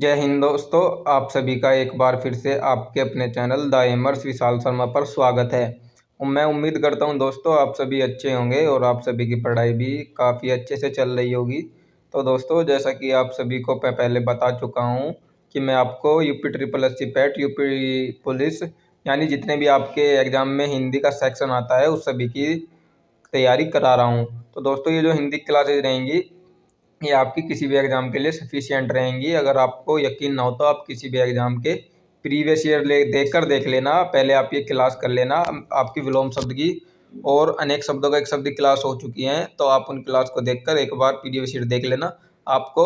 जय हिंद दोस्तों, आप सभी का एक बार फिर से आपके अपने चैनल द एमर्स विशाल शर्मा पर स्वागत है। मैं उम्मीद करता हूं दोस्तों आप सभी अच्छे होंगे और आप सभी की पढ़ाई भी काफ़ी अच्छे से चल रही होगी। तो दोस्तों, जैसा कि आप सभी को पहले बता चुका हूं कि मैं आपको UP triple S C PET, UP police यानी जितने भी आपके एग्ज़ाम में हिंदी का सेक्शन आता है उस सभी की तैयारी करा रहा हूँ। तो दोस्तों, ये जो हिंदी क्लासेज रहेंगी ये आपकी किसी भी एग्ज़ाम के लिए सफिशिएंट रहेंगी। अगर आपको यकीन ना हो तो आप किसी भी एग्ज़ाम के प्रीवियस ईयर देख लेना। पहले आप ये क्लास कर लेना आपकी विलोम शब्द की और अनेक शब्दों का एक शब्द की क्लास हो चुकी हैं, तो आप उन क्लास को देखकर एक बार प्रीवियस ईयर देख लेना। आपको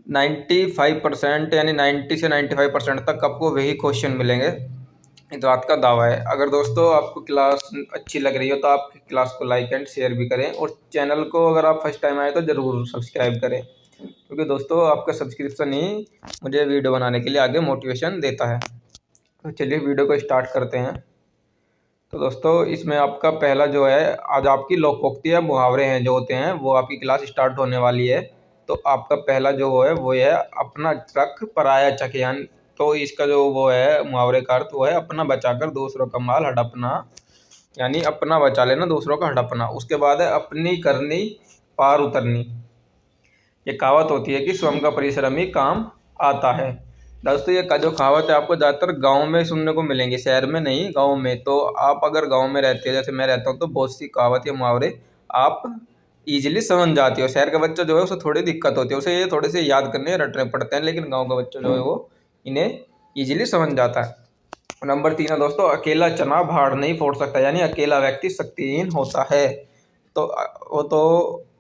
95% यानी 90 से 95% तक आपको वही क्वेश्चन मिलेंगे, इस बात का दावा है। अगर दोस्तों आपको क्लास अच्छी लग रही हो तो आप क्लास को लाइक एंड शेयर भी करें और चैनल को अगर आप फर्स्ट टाइम आए तो ज़रूर सब्सक्राइब करें, क्योंकि दोस्तों आपका सब्सक्रिप्शन ही मुझे वीडियो बनाने के लिए आगे मोटिवेशन देता है। तो चलिए वीडियो को स्टार्ट करते हैं। तो दोस्तों, इसमें आपका पहला जो है, आज आपकी लोकोक्ति या मुहावरे हैं जो होते हैं वो आपकी क्लास स्टार्ट होने वाली है। तो आपका पहला जो है वो है अपना ट्रक पराया चकियान। तो इसका जो वो है मुहावरे का अर्थ वो है अपना बचाकर दूसरों का माल हड़पना, यानी अपना बचा लेना दूसरों का हड़पना। उसके बाद है अपनी करनी पार उतरनी। ये कहावत होती है कि स्वयं का परिश्रम ही काम आता है। दोस्तों, ये जो कहावत है आपको ज़्यादातर गांव में सुनने को मिलेंगे, शहर में नहीं, गांव में। तो आप अगर गांव में रहते हो जैसे मैं रहता हूँ तो बहुत सी कहावत या मुहावरे आप इजीली समझ जाती हो। शहर का बच्चा जो है उसे थोड़ी दिक्कत होती है, उसे ये थोड़े से याद करने रटने पड़ते हैं, लेकिन गाँव का बच्चा जो है वो इन्हें ईजिली समझ जाता है। नंबर 3 है दोस्तों, अकेला चना भाड़ नहीं फोड़ सकता, यानी अकेला व्यक्ति शक्तिहीन होता है। तो वो तो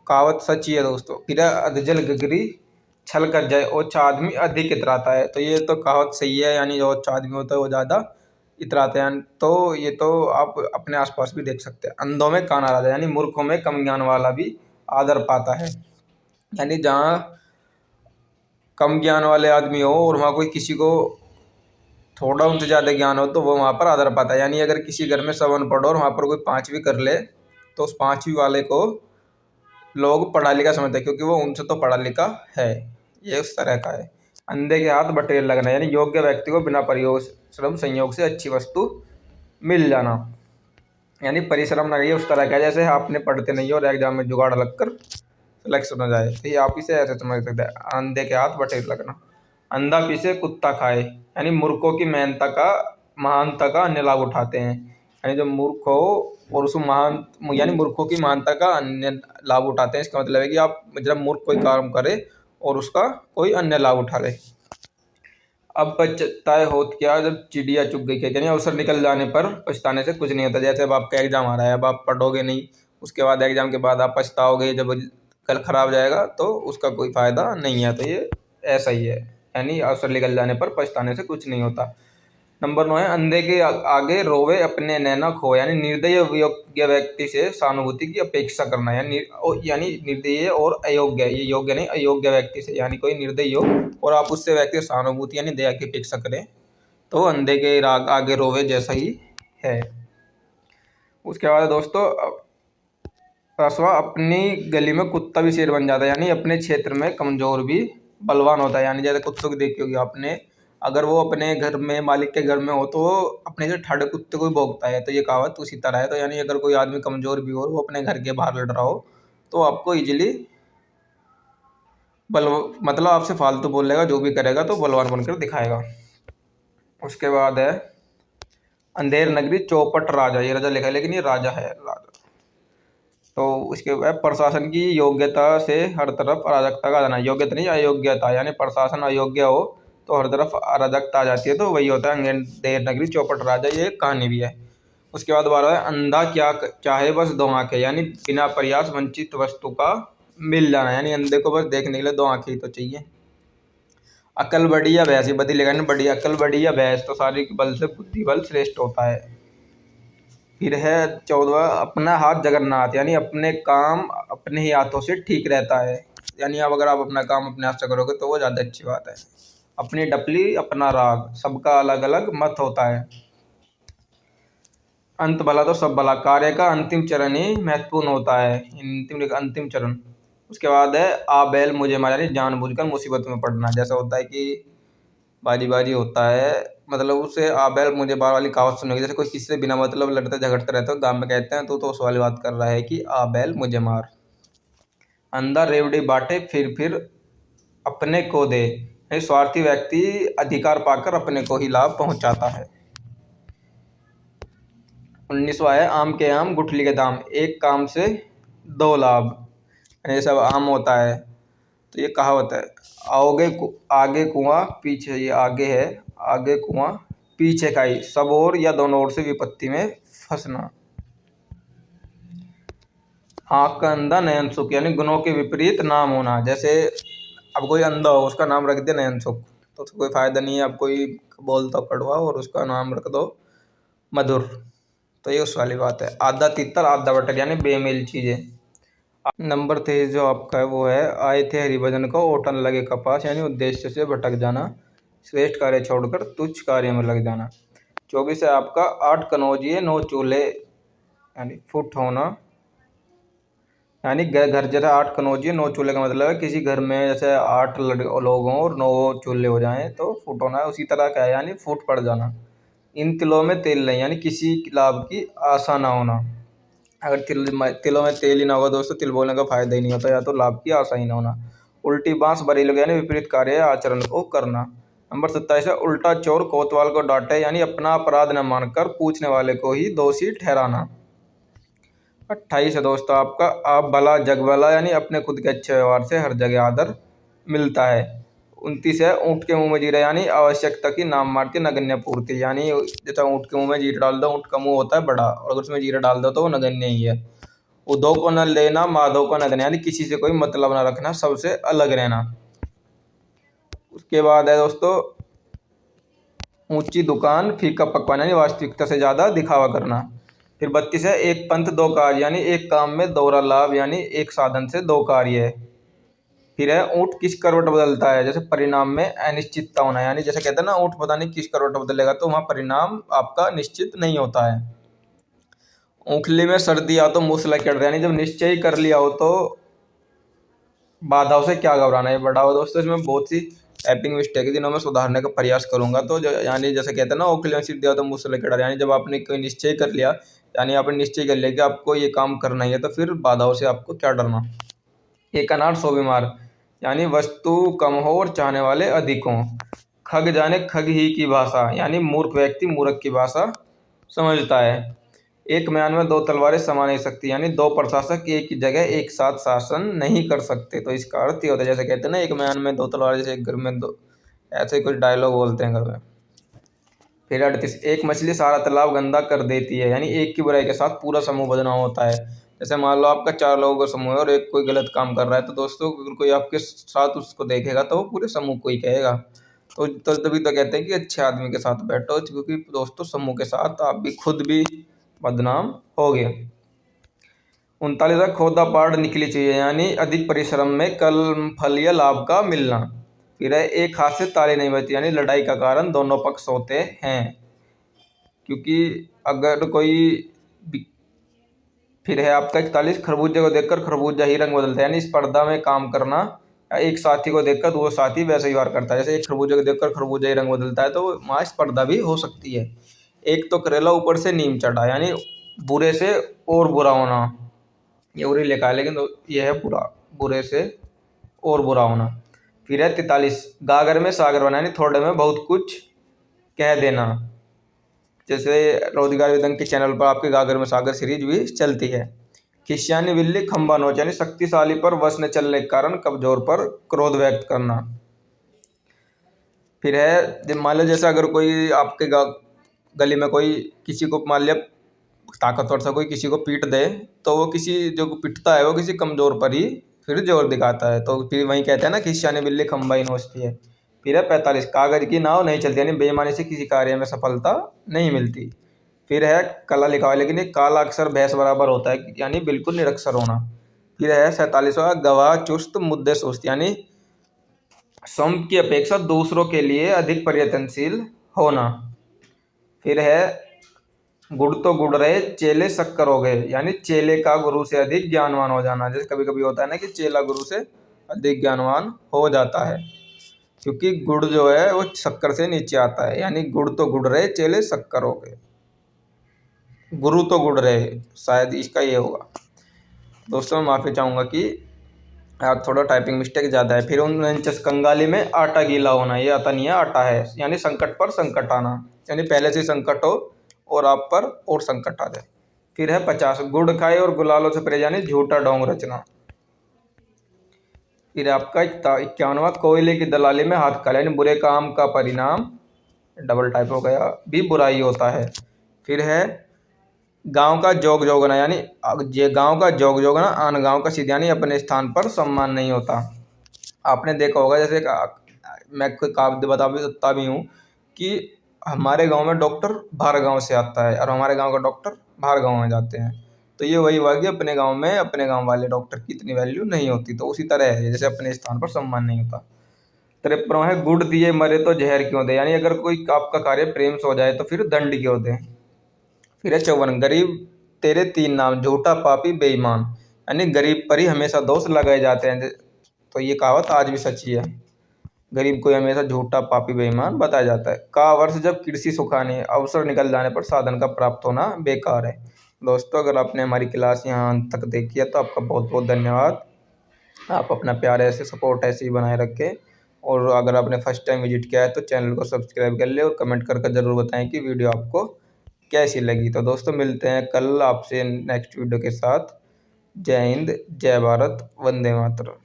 कहावत सच्ची है दोस्तों। फिर अधजल गगरी छल कर जाए ओछा आदमी अधिक इतराता है। तो ये तो कहावत सही है, यानी जो अच्छा आदमी होता है वो ज़्यादा इतराते हैं। तो ये तो आप अपने आसपास भी देख सकते हैं। अंधों में काना राजा, यानी मूर्खों में कम ज्ञान वाला भी आदर पाता है। यानी जहाँ कम ज्ञान वाले आदमी हो और वहाँ कोई किसी को थोड़ा उनसे ज़्यादा ज्ञान हो तो वो वहाँ पर आदर पाता है। यानी अगर किसी घर में 7 अनपढ़ और वहाँ पर कोई 5वीं कर ले तो उस 5वीं वाले को लोग पढ़ा लिखा समझते हैं, क्योंकि वो उनसे तो पढ़ा लिखा है। ये उस तरह का है। अंधे के हाथ बटेर लगना, यानी योग्य व्यक्ति को बिना परिश्रम संयोग से अच्छी वस्तु मिल जाना। यानी परिश्रम ना करिए, उस तरह का है जैसे आपने पढ़ते नहीं हो और एग्जाम में जुगाड़ लगकर सिलेक्शन हो जाए। तो ये आप इसे ऐसे समझ सकते हैं, अंधे के हाथ बटेर लगना। अंधा पीसे कुत्ता खाए, यानी मूर्खों की मेहनता का महानता का अन्य लाभ उठाते हैं। यानी जो मूर्ख हो और उस महान, यानी मूर्खों की महानता का अन्य लाभ उठाते हैं। इसका मतलब है कि आप जब मूर्ख कोई काम करे और उसका कोई अन्य लाभ उठा ले। अब पछताए होत क्या जब चिड़िया चुग गई खेत, यानी अवसर निकल जाने पर पछताने से कुछ नहीं होता। जैसे अब आपका एग्जाम आ रहा है, अब आप पढ़ोगे नहीं, उसके बाद एग्जाम के बाद आप पछताओगे, जब कल खराब जाएगा तो उसका कोई फायदा नहीं है। तो ये ऐसा ही है, यानी अवसर निकल जाने पर पछताने से कुछ नहीं होता। नंबर 9 है अंधे के आगे रोवे अपने नैना खो, यानी निर्दयी योग्य व्यक्ति से सहानुभूति की अपेक्षा करना। यानी निर्दयी और अयोग्य, ये योग्य नहीं अयोग्य व्यक्ति से, यानी कोई निर्दयी हो और आप उससे व्यक्ति सहानुभूति यानी दया की अपेक्षा करें तो अंधे के आगे रोवे जैसा ही है। उसके बाद दोस्तों, अपनी गली में कुत्ता भी शेर बन जाता है, यानी अपने क्षेत्र में कमजोर भी बलवान होता है। यानी जैसे कुत्तों की देखी होगी आपने, अगर वो अपने घर में मालिक के घर में हो तो वो अपने से ठाड़े कुत्ते को ही भौंकता है। तो ये कहावत उसी तरह है। तो यानी अगर कोई आदमी कमजोर भी हो और वो अपने घर के बाहर लड़ रहा हो तो आपको इजीली मतलब आपसे फालतू बोलेगा, जो भी करेगा तो बलवान बनकर दिखाएगा। उसके बाद है अंधेर नगरी चौपट राजा, ये राजा लिखा है लेकिन ये राजा है, राजा। तो उसके बाद प्रशासन की योग्यता से हर तरफ अराजकता का जाना, योग्यता नहीं अयोग्यता, यानी प्रशासन अयोग्य हो तो हर तरफ अराजकता आ जाती है। तो वही होता है अंधेर नगरी चौपट राजा, ये कहानी भी है। उसके बाद 12 है अंधा क्या चाहे बस 2 आंखें, यानी बिना प्रयास वंचित वस्तु का मिल जाना। यानी अंधे को बस देखने के लिए 2 आंखें ही तो चाहिए। अकल बड़ी या भैंस, बदी लेगा बड़ी अकल बड़ी या भैंस, तो सारी बल से बुद्धि बल श्रेष्ठ होता है। फिर है 14वां अपना हाथ जगन्नाथ, यानी अपने काम अपने ही हाथों से ठीक रहता है। यानी अब अगर आप अपना काम अपने हाथ से करोगे तो वो ज़्यादा अच्छी बात है। अपनी डपली अपना राग, सबका अलग अलग मत होता है। अंत भला तो सब भला, कार्य का अंतिम चरण ही महत्वपूर्ण होता है। अंतिम चरण उसके बाद है आ बैल मुझे मार, यानी जानबूझकर मुसीबत में पड़ना। जैसा होता है कि बाजी बाजी होता है, मतलब उसे आ बैल मुझे मार वाली कहावत सुनेगी। जैसे कोई किसी से बिना मतलब लड़ते झगड़ते रहते हो गाँव में, कहते हैं तो उस वाली बात कर रहा है कि आ बैल मुझे मार। अंधा रेवड़ी बांटे फिर अपने को दे, यानी स्वार्थी व्यक्ति अधिकार पाकर अपने को ही लाभ पहुंचाता है। 19वां है आम के आम गुठली के दाम, एक काम से दो लाभ। यानी जैसे अब आम होता है तो ये कहावत है, आगे कुआं पीछे, ये आगे है, आगे कुआं पीछे खाई, सब ओर या दोनों ओर से विपत्ति में फंसना। आँख का अंधा नयन सुख, यानी गुणों के विपरीत नाम होना। जैसे अब कोई अंधा हो, उसका नाम रख दे नयन सुख, तो उसको कोई फायदा नहीं है। अब कोई बोलता कड़वा और उसका नाम रख दो मधुर, तो ये उस वाली बात है। आधा तितर आधा बटर, यानी बेमेल चीजें। नंबर 23 जो आपका है वो है, आए थे हरिभजन को ओटन लगे कपास, यानी उद्देश्य से भटक जाना, श्रेष्ठ कार्य छोड़कर तुच्छ कार्य में लग जाना। 24 है आपका, 8 कनौजिए 9 चूल्हे, यानी फुट होना। यानी घर जैसे 8 कनौजिए 9 चूल्हे का मतलब है किसी घर में जैसे 8 लोग हों और 9 चूल्हे हो जाएं तो फुट होना है। उसी तरह का है, यानी फुट पड़ जाना। इन तिलों में तेल नहीं, यानी किसी लाभ की आशा ना होना। अगर तिलों में तेल ही ना होगा दोस्तों, तिल बोलने का फायदा ही नहीं होता, या तो लाभ की आशा ही ना होना। उल्टी बांस बरी लगे, यानी विपरीत कार्य आचरण को करना। नंबर 27 है, उल्टा चोर कोतवाल को डांटे, यानी अपना अपराध न मानकर पूछने वाले को ही दोषी ठहराना। 28 है दोस्तों आपका, आप भला जग भला, यानी अपने खुद के अच्छे व्यवहार से हर जगह आदर मिलता है। 29 है, ऊँट के मुंह में जीरा, यानी आवश्यकता की नाम मारती नगण्य पूर्ति। यानी जैसा ऊँट के मुंह में जीरा डाल दो, ऊँट का मुंह होता है बड़ा और अगर उसमें जीरा डाल दो तो वो नगण्य ही है। उद्धव को न लेना माधव को न देना, यानी किसी से कोई मतलब न रखना, सबसे अलग रहना। उसके बाद है दोस्तों, ऊंची दुकान फीका पकवान, यानी वास्तविकता से ज्यादा दिखावा करना। फिर 32 है, एक पंथ दो कार्य, यानी एक काम में दोहरा लाभ, यानी एक साधन से दो कार्य है। फिर है, ऊँट किस करवट बदलता है, जैसे परिणाम में अनिश्चितता होना, यानी जैसे कहते हैं ना ऊँट पता नहीं किस करवट बदलेगा, तो वहाँ परिणाम आपका निश्चित नहीं होता है। ऊँखली में सर्दी आओ तो मूसला चढ़ रहा, यानी जब निश्चय ही कर लिया हो तो बाधाओं से क्या घबराना। ये बड़ा हो दोस्तों, इसमें बहुत सी टाइपिंग मिस्टेक है जिन्होंने मैं सुधारने का प्रयास करूंगा। तो यानी जैसे कहते हैं ना ऊँखली में सर्दी आओ तो मूसला चढ़ रहा, यानी जब आपने कोई निश्चय कर लिया, यानी आपने निश्चय कर लिया कि आपको ये काम करना ही है, तो फिर बाधाओं से आपको क्या डरना। एक अनार 100 बीमार, यानी वस्तु कम हो और चाहने वाले अधिक हों। खग जाने खग ही की भाषा, यानी मूर्ख व्यक्ति मूर्ख की भाषा समझता है। एक म्यान में 2 तलवारें समा नहीं सकती, यानी 2 प्रशासक एक ही जगह एक साथ शासन नहीं कर सकते। तो इसका अर्थ ये होता है, जैसे कहते हैं ना एक म्यान में 2 तलवारें, जैसे एक घर में 2, ऐसे कुछ डायलॉग बोलते हैं घर में। फिर 38, एक मछली सारा तालाब गंदा कर देती है, यानी एक की बुराई के साथ पूरा समूह बदनाम होता है। जैसे मान लो आपका 4 लोगों का समूह है और एक कोई गलत काम कर रहा है, तो दोस्तों अगर कोई आपके साथ उसको देखेगा तो वो पूरे समूह को ही कहेगा। तो तभी तो कहते हैं कि अच्छे आदमी के साथ बैठो, क्योंकि दोस्तों समूह के साथ आप भी खुद भी बदनाम हो गए। 39, खोदा पाड़ निकली चाहिए, यानी अधिक परिश्रम में कल फल या लाभ का मिलना। फिर है, एक हाथ से ताली नहीं बजती, यानी लड़ाई का कारण दोनों पक्ष होते हैं। क्योंकि अगर कोई फिर है आपका 41, खरबूजे को देखकर खरबूजा ही रंग बदलता है, यानी स्पर्धा में काम करना, या एक साथी को देखकर वो साथी वैसा ही व्यवहार करता है। जैसे एक खरबूजे को देखकर खरबूजा ही रंग बदलता है, तो वहाँ स्पर्धा भी हो सकती है। एक तो करेला ऊपर से नीम चढ़ा, यानी बुरे से और बुरा होना, ये उरी लिखा है लेकिन यह है बुरा, बुरे से और बुरा होना। फिर है 43, गागर में सागर बना, यानी थोड़े में बहुत कुछ कह देना। जैसे रोजगार विदंग के चैनल पर आपके गागर में सागर सीरीज भी चलती है। खिस्यानी बिल्ली खंबा नोच, यानी शक्तिशाली पर वश न चलने के कारण कमजोर पर क्रोध व्यक्त करना। फिर है, जब मान लो जैसे अगर कोई आपके गली में कोई किसी को मान लिया ताकतवर सा कोई किसी को पीट दे, तो वो किसी जो पिटता है वो किसी कमजोर पर ही फिर जोर दिखाता है। तो फिर वही कहते हैं ना खिस्यानी बिल्ली खंबा ही नोचती है। फिर है 45, कागज की नाव नहीं चलती, यानी बेईमानी से किसी कार्य में सफलता नहीं मिलती। फिर है, कला लिखा हुआ है लेकिन ये काला अक्षर भैंस बराबर होता है, यानी बिल्कुल निरक्षर होना। फिर है 47वां, गवाह चुस्त मुद्दे सुस्त, यानी स्वयं की अपेक्षा दूसरों के लिए अधिक प्रयत्नशील होना। फिर है गुड़ तो गुड़ रहे चेले शक्कर हो गए, यानी चेले का गुरु से अधिक ज्ञानवान हो जाना। जैसे कभी कभी होता है ना कि चेला गुरु से अधिक ज्ञानवान हो जाता है, क्योंकि गुड़ जो है वो शक्कर से नीचे आता है, यानी गुड़ तो गुड़ रहे चेले शक्कर हो गए। गुरु तो गुड़ रहे, शायद इसका ये होगा। दोस्तों मैं माफ़ी चाहूँगा कि यार थोड़ा टाइपिंग मिस्टेक ज़्यादा है। फिर 49 कंगाली में आटा गीला होना, ये आता नहीं है, आटा है, यानी संकट पर संकट आना, यानी पहले से संकट हो और आप पर और संकट आ जाए। फिर है 50 गुड़ खाए और गुलालों से परे, यानी झूठा ढोंग रचना। फिर आपका 51वां कोयले की दलाली में हाथ काला, यानी बुरे काम का परिणाम, डबल टाइप हो गया, भी बुराई होता है। फिर है गांव का जोग जोगना, यानी ये गांव का जोग जोगना आन गांव का सिद्ध, यानी अपने स्थान पर सम्मान नहीं होता। आपने देखा होगा, जैसे मैं कोई काव्य बताता भी हूँ कि हमारे गांव में डॉक्टर बाहर गांव से आता है और हमारे गांव का डॉक्टर बाहर गांव में जाते हैं, तो ये वही हुआ कि अपने गांव में अपने गांव वाले डॉक्टर की इतनी वैल्यू नहीं होती। तो उसी तरह है, जैसे अपने स्थान पर सम्मान नहीं होता। 53वां है गुड़ दिए मरे तो जहर क्यों दे, यानी अगर कोई आपका कार्य प्रेम से हो जाए तो फिर दंड क्यों दे। फिर है 54 गरीब तेरे 3 नाम, झूठा पापी बेईमान, यानी गरीब पर ही हमेशा दोष लगाए जाते हैं। तो ये कहावत आज भी सच्ची है, गरीब को हमेशा झूठा पापी बेईमान बताया जाता है। का वर्ष जब कृषि सुखानी, अवसर निकल जाने पर साधन का प्राप्त होना बेकार है। दोस्तों अगर आपने हमारी क्लास यहाँ अंत तक देखी है तो आपका बहुत बहुत धन्यवाद। आप अपना प्यार ऐसे सपोर्ट ऐसे ही बनाए रखें, और अगर आपने फर्स्ट टाइम विजिट किया है तो चैनल को सब्सक्राइब कर ले और कमेंट करके ज़रूर बताएं कि वीडियो आपको कैसी लगी। तो दोस्तों मिलते हैं कल आपसे नेक्स्ट वीडियो के साथ। जय हिंद, जय भारत, वंदे मातरम।